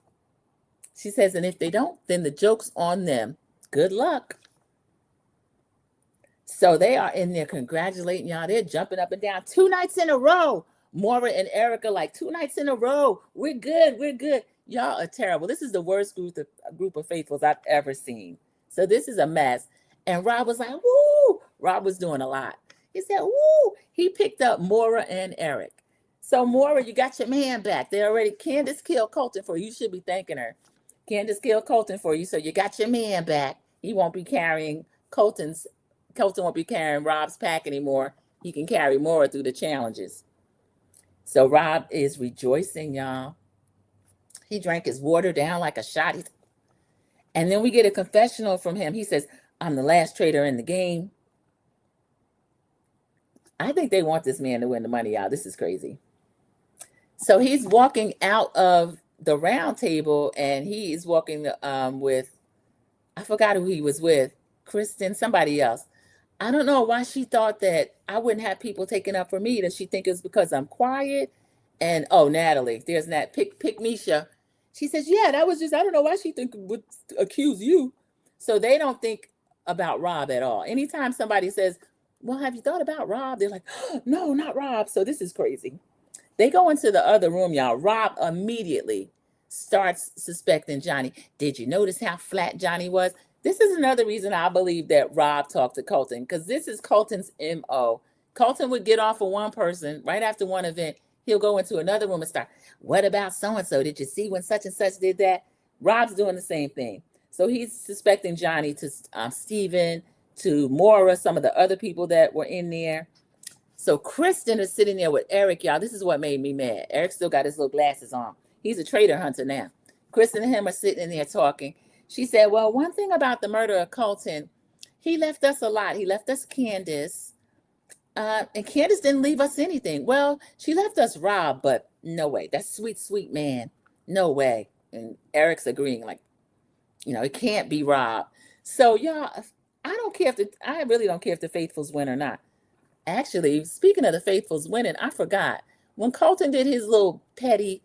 She says, and if they don't, then the joke's on them. Good luck. So they are in there congratulating y'all. They're jumping up and down 2 nights in a row. Maura and Erica like 2 nights in a row. We're good. We're good. Y'all are terrible. This is the worst group of faithfuls I've ever seen. So this is a mess. And Rob was like, woo. Rob was doing a lot. He said, woo. He picked up Maura and Eric. So Maura, you got your man back. They already, Candace killed Colton for you. You should be thanking her. Candace killed Colton for you. So you got your man back. He won't be carrying Colton won't be carrying Rob's pack anymore. He can carry Maura through the challenges. So Rob is rejoicing, y'all. He drank his water down like a shot. And then we get a confessional from him. He says, I'm the last traitor in the game. I think they want this man to win the money, y'all. This is crazy. So he's walking out of the round table and he is walking with, I forgot who he was with, Kristen, somebody else. I don't know why she thought that I wouldn't have people taking up for me. Does she think it's because I'm quiet? And oh, Natalie, there's that pick Misha. She says, yeah, that was just, I don't know why she would accuse you. So they don't think about Rob at all. Anytime somebody says, well, have you thought about Rob? They're like, oh, no, not Rob. So this is crazy. They go into the other room, y'all. Rob immediately starts suspecting Johnny. Did you notice how flat Johnny was? This is another reason I believe that Rob talked to Colton, because this is Colton's MO. Colton would get off of one person right after one event. He'll go into another room and start, what about so-and-so? Did you see when such and such did that? Rob's doing the same thing. So he's suspecting Johnny to Steven, to Maura, some of the other people that were in there. So Kristen is sitting there with Eric, y'all. This is what made me mad. Eric still got his little glasses on. He's a traitor hunter now. Kristen and him are sitting in there talking. She said, well, one thing about the murder of Colton, he left us a lot. He left us Candace. And Candace didn't leave us anything. Well, she left us Rob, but no way. That's sweet, sweet man. No way. And Eric's agreeing, like, it can't be Rob. So, y'all, I really don't care if the Faithfuls win or not. Actually, speaking of the Faithfuls winning, I forgot. When Colton did his little petty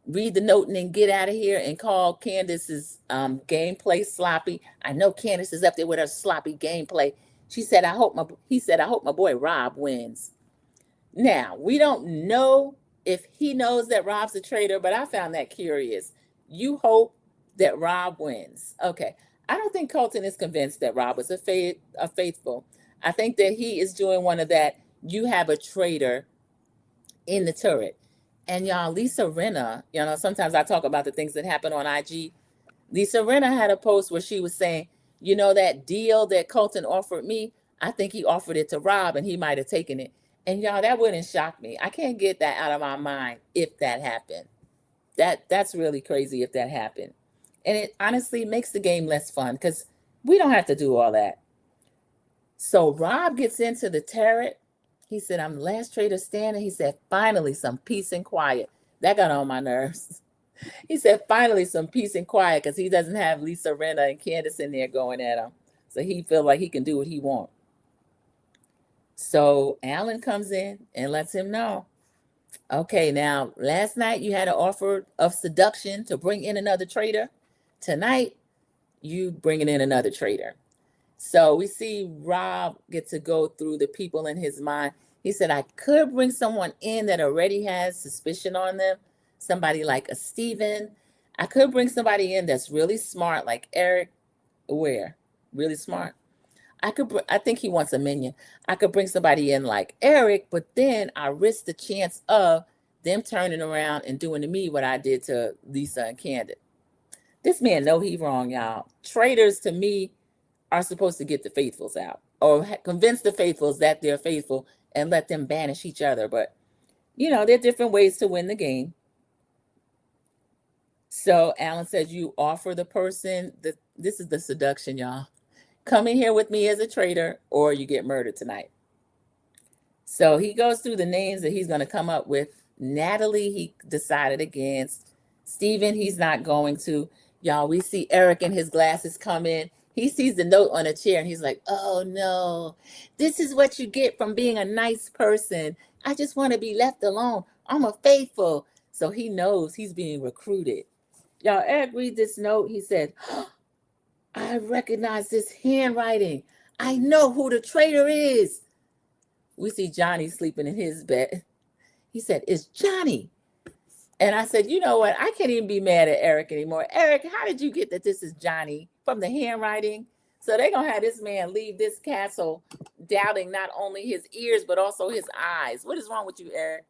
read the note and then get out of here and call Candace's gameplay sloppy. I know Candace is up there with her sloppy gameplay. He said, I hope my boy Rob wins. Now, we don't know if he knows that Rob's a traitor, but I found that curious. You hope that Rob wins. Okay. I don't think Colton is convinced that Rob was a faithful. I think that he is doing one of that, you have a traitor in the turret. And y'all, Lisa Rinna, sometimes I talk about the things that happen on IG. Lisa Rinna had a post where she was saying, that deal that Colton offered me, I think he offered it to Rob and he might have taken it. And y'all, that wouldn't shock me. I can't get that out of my mind if that happened. That's really crazy if that happened. And it honestly makes the game less fun because we don't have to do all that. So Rob gets into the turret. He said, I'm the last traitor standing. He said, finally, some peace and quiet. That got on my nerves. He said, finally, some peace and quiet because he doesn't have Lisa Rinna and Candace in there going at him. So he feels like he can do what he wants. So Alan comes in and lets him know, okay, now, last night you had an offer of seduction to bring in another traitor. Tonight, you bringing in another traitor. So we see Rob get to go through the people in his mind. He said, I could bring someone in that already has suspicion on them. Somebody like a Steven. I could bring somebody in that's really smart, like Eric. Where? Really smart. I think he wants a minion. I could bring somebody in like Eric, but then I risk the chance of them turning around and doing to me what I did to Lisa and Candace. This man know he wrong, y'all. Traitors to me are supposed to get the faithfuls out or convince the faithfuls that they're faithful and let them banish each other. But, there are different ways to win the game. So Alan says, you offer the person, this is the seduction, y'all. Come in here with me as a traitor or you get murdered tonight. So he goes through the names that he's going to come up with. Natalie, he decided against. Steven, he's not going to. Y'all, we see Eric and his glasses come in. He sees the note on a chair and he's like, oh no, this is what you get from being a nice person. I just want to be left alone. I'm a faithful. So he knows he's being recruited. Y'all, Eric read this note. He said, I recognize this handwriting. I know who the traitor is. We see Johnny sleeping in his bed. He said, it's Johnny. And I said, you know what? I can't even be mad at Eric anymore. Eric, how did you get that this is Johnny from the handwriting? So they're going to have this man leave this castle doubting not only his ears, but also his eyes. What is wrong with you, Eric?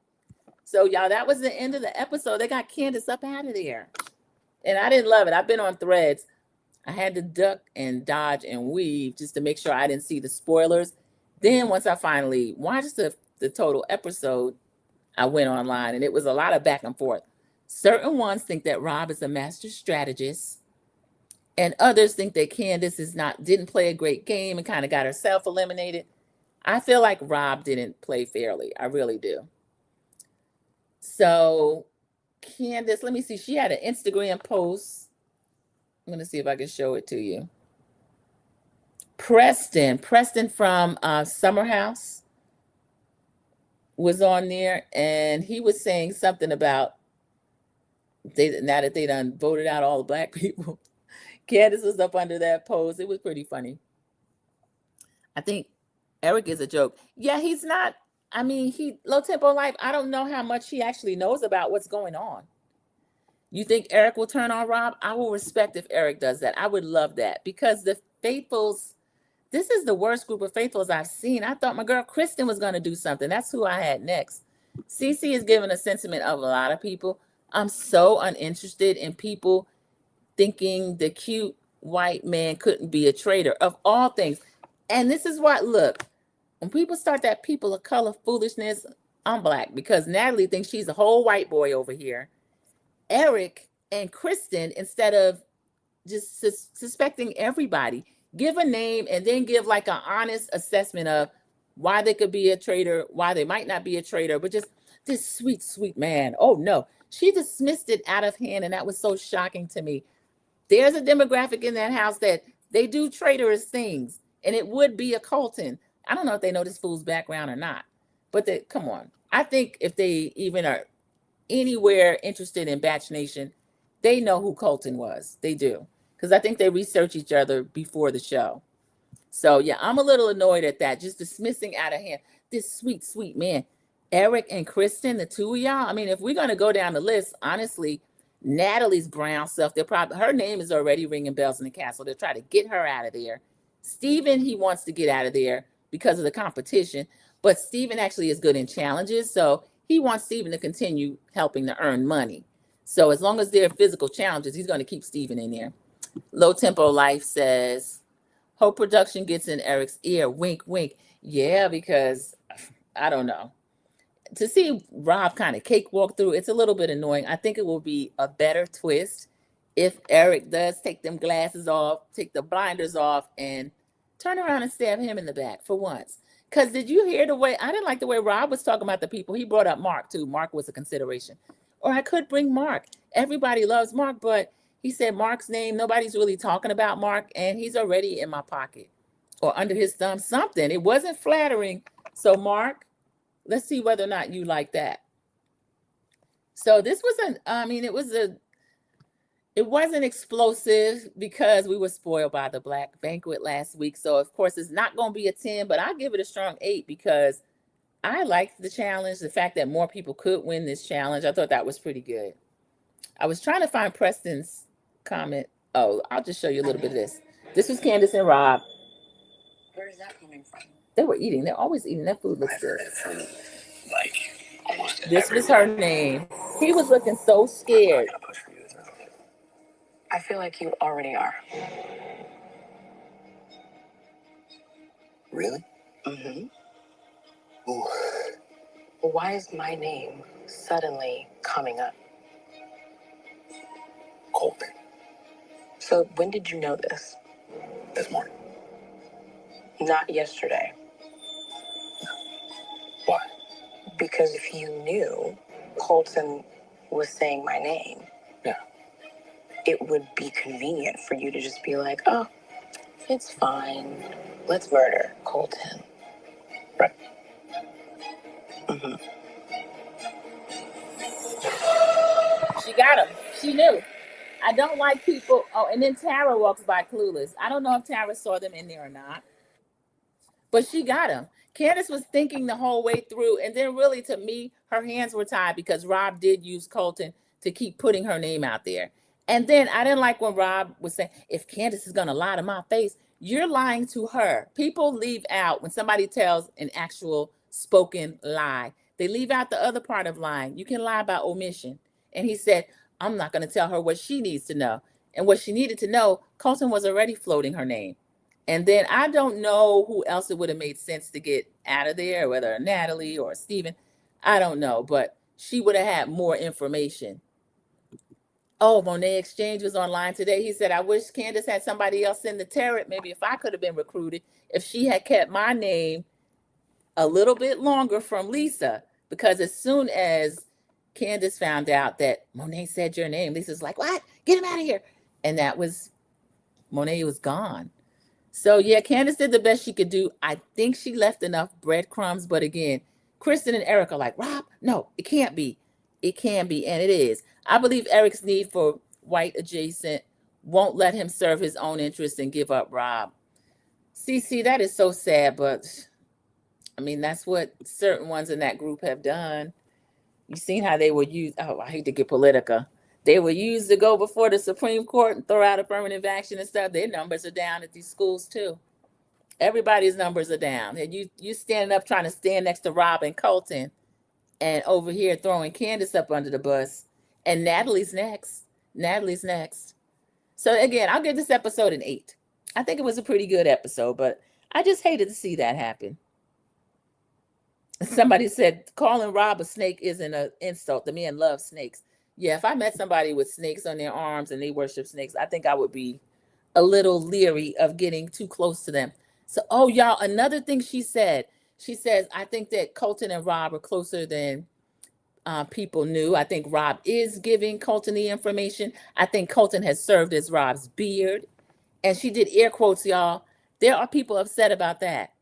So, y'all, that was the end of the episode. They got Candace up out of there. And I didn't love it. I've been on Threads. I had to duck and dodge and weave just to make sure I didn't see the spoilers. Then once I finally watched the total episode, I went online and it was a lot of back and forth. Certain ones think that Rob is a master strategist and others think that Candace didn't play a great game and kind of got herself eliminated. I feel like Rob didn't play fairly. I really do. So Candace, let me see. She had an Instagram post. I'm going to see if I can show it to you. Preston from Summer House was on there, and he was saying something about now that they done voted out all the black people. Candace was up under that post. It was pretty funny. I think Eric is a joke. Yeah, he's not. I mean, low tempo life. I don't know how much he actually knows about what's going on. You think Eric will turn on Rob? I will respect if Eric does that. I would love that because the faithfuls, this is the worst group of faithfuls I've seen. I thought my girl Kristen was going to do something. That's who I had next. Cece is giving a sentiment of a lot of people. I'm so uninterested in people thinking the cute white man couldn't be a traitor. Of all things, And this is what, look, when people start that people of color foolishness, I'm black because Natalie thinks she's a whole white boy over here. Eric and Kristen, instead of just suspecting everybody, give a name and then give like an honest assessment of why they could be a traitor, why they might not be a traitor, but just this sweet, sweet man. Oh no, she dismissed it out of hand, and that was so shocking to me. There's a demographic in that house that they do traitorous things, and it would be a Colton. I don't know if they know this fool's background or not, but they, come on. I think if they even are anywhere interested in Batch Nation, they know who Colton was. They do. Because I think they research each other before the show. So yeah, I'm a little annoyed at that. Just dismissing out of hand this sweet, sweet man. Eric and Kristen, the two of y'all. I mean, if we're gonna go down the list, honestly, Natalie's brown self, they're probably her name is already ringing bells in the castle. They'll try to get her out of there. Steven, he wants to get out of there because of the competition. But Steven actually is good in challenges, so he wants Steven to continue helping to earn money. So as long as there are physical challenges, he's going to keep Steven in there. Low Tempo Life says, Hope Production gets in Eric's ear. Wink, wink. Yeah, because I don't know. To see Rob kind of cakewalk through, it's a little bit annoying. I think it will be a better twist if Eric does take them glasses off, take the blinders off, and turn around and stab him in the back for once. Because did you hear the way, I didn't like the way Rob was talking about the people. He brought up Mark too. Mark was a consideration. Or I could bring Mark. Everybody loves Mark, but he said Mark's name. Nobody's really talking about Mark, and he's already in my pocket or under his thumb, something. It wasn't flattering. So Mark, let's see whether or not you like that. So this was it wasn't explosive because we were spoiled by the Black Banquet last week. So of course it's not going to be a 10, but I'll give it a strong 8 because I liked the challenge. The fact that more people could win this challenge, I thought that was pretty good. I was trying to find Preston's comment. Oh, I'll just show you a little bit of this. This was Candace and Rob. Where is that coming from? They were eating. They're always eating. That food looks good. Like almost this was her name. He was looking so scared. I feel like you already are. Really? Mm-hmm. Ooh. Why is my name suddenly coming up? Colton. So when did you know this? This morning. Not yesterday. Why? Because if you knew Colton was saying my name, yeah, it would be convenient for you to just be like, oh, it's fine. Let's murder Colton. Right. Mm-hmm. She got him. She knew. I don't like people. Oh, and then Tara walks by clueless. I don't know if Tara saw them in there or not, but she got him. Candace was thinking the whole way through, and then really to me, her hands were tied because Rob did use Colton to keep putting her name out there. And then I didn't like when Rob was saying, if Candace is going to lie to my face, you're lying to her. People leave out when somebody tells an actual spoken lie. They leave out the other part of lying. You can lie by omission. And he said, I'm not going to tell her what she needs to know. And what she needed to know, Colton was already floating her name. And then I don't know who else it would have made sense to get out of there, whether Natalie or Steven. I don't know, but she would have had more information. Oh, Monet Exchange was online today. He said, I wish Candace had somebody else in the tarot. Maybe if I could have been recruited, if she had kept my name a little bit longer from Lisa. Because as soon as Candace found out that Monet said your name, Lisa's like, what? Get him out of here. And that was, Monet was gone. So yeah, Candace did the best she could do. I think she left enough breadcrumbs, but again, Kristen and Eric are like, Rob, no, it can't be. It can be, and it is. I believe Eric's need for white adjacent won't let him serve his own interests and give up Rob. See, that is so sad, but I mean, that's what certain ones in that group have done. You've seen how they were used. Oh, I hate to get political. They were used to go before the Supreme Court and throw out affirmative action and stuff. Their numbers are down at these schools too. Everybody's numbers are down. And you standing up trying to stand next to Rob and Colton, and over here throwing Candace up under the bus. And Natalie's next. Natalie's next. So again, I'll give this episode an 8. I think it was a pretty good episode, but I just hated to see that happen. Somebody said calling Rob a snake isn't an insult. The men love snakes. Yeah, if I met somebody with snakes on their arms and they worship snakes, I think I would be a little leery of getting too close to them. So, oh, y'all, another thing she said, she says, I think that Colton and Rob are closer than people knew. I think Rob is giving Colton the information. I think Colton has served as Rob's beard. And she did air quotes, y'all. There are people upset about that.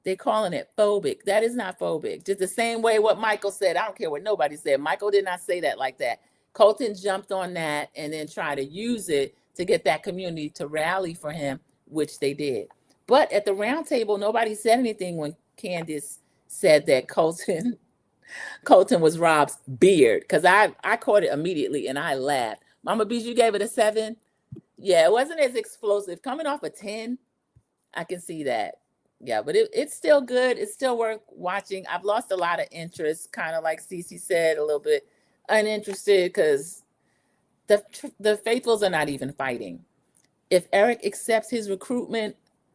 They're calling it phobic. That is not phobic. Just the same way what Michael said. I don't care what nobody said. Michael did not say that like that. Colton jumped on that and then tried to use it to get that community to rally for him, which they did. But at the round table, nobody said anything when Candace said that Colton was Rob's beard. Because I caught it immediately and I laughed. Mama Beach, you gave it a 7. Yeah, it wasn't as explosive. Coming off a 10, I can see that. Yeah, but it's still good. It's still worth watching. I've lost a lot of interest, kind of like Cece said, a little bit uninterested because the faithfuls are not even fighting. If Eric accepts his recruitment,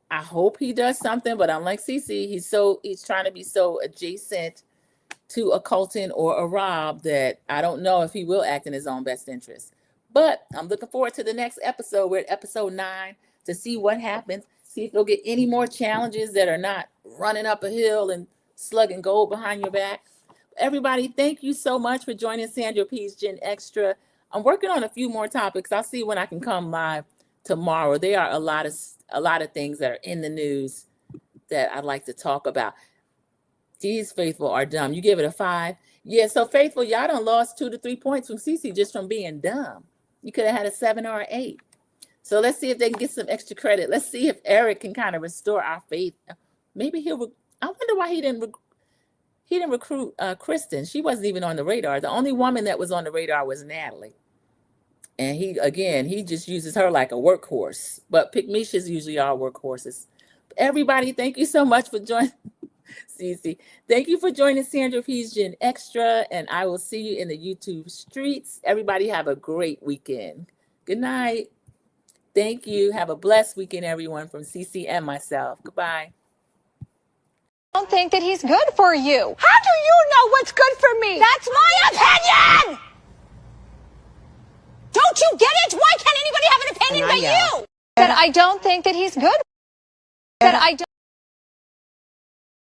I hope he does something. But unlike Cece, he's trying to be so adjacent to a Colton or a Rob that I don't know if he will act in his own best interest. But I'm looking forward to the next episode. We're at episode 9 to see what happens. See if you'll get any more challenges that are not running up a hill and slugging gold behind your back. Everybody, thank you so much for joining Sandra P's Gen Extra. I'm working on a few more topics. I'll see when I can come live tomorrow. There are a lot of things that are in the news that I'd like to talk about. These faithful are dumb. You give it a 5. Yeah, so faithful, y'all done lost 2 to 3 points from Cece just from being dumb. You could have had a 7 or an 8. So let's see if they can get some extra credit. Let's see if Eric can kind of restore our faith. Maybe I wonder why he didn't recruit Kristen. She wasn't even on the radar. The only woman that was on the radar was Natalie. And he just uses her like a workhorse. But Pygmishas usually are workhorses. Everybody, thank you so much for joining. Cece, thank you for joining Sandra P's Gen Extra. And I will see you in the YouTube streets. Everybody have a great weekend. Good night. Thank you. Have a blessed weekend, everyone, from Cece and myself. Goodbye. I don't think that he's good for you. How do you know what's good for me? That's my opinion! Don't you get it? Why can't anybody have an opinion but you? That I don't think that he's good. That I don't.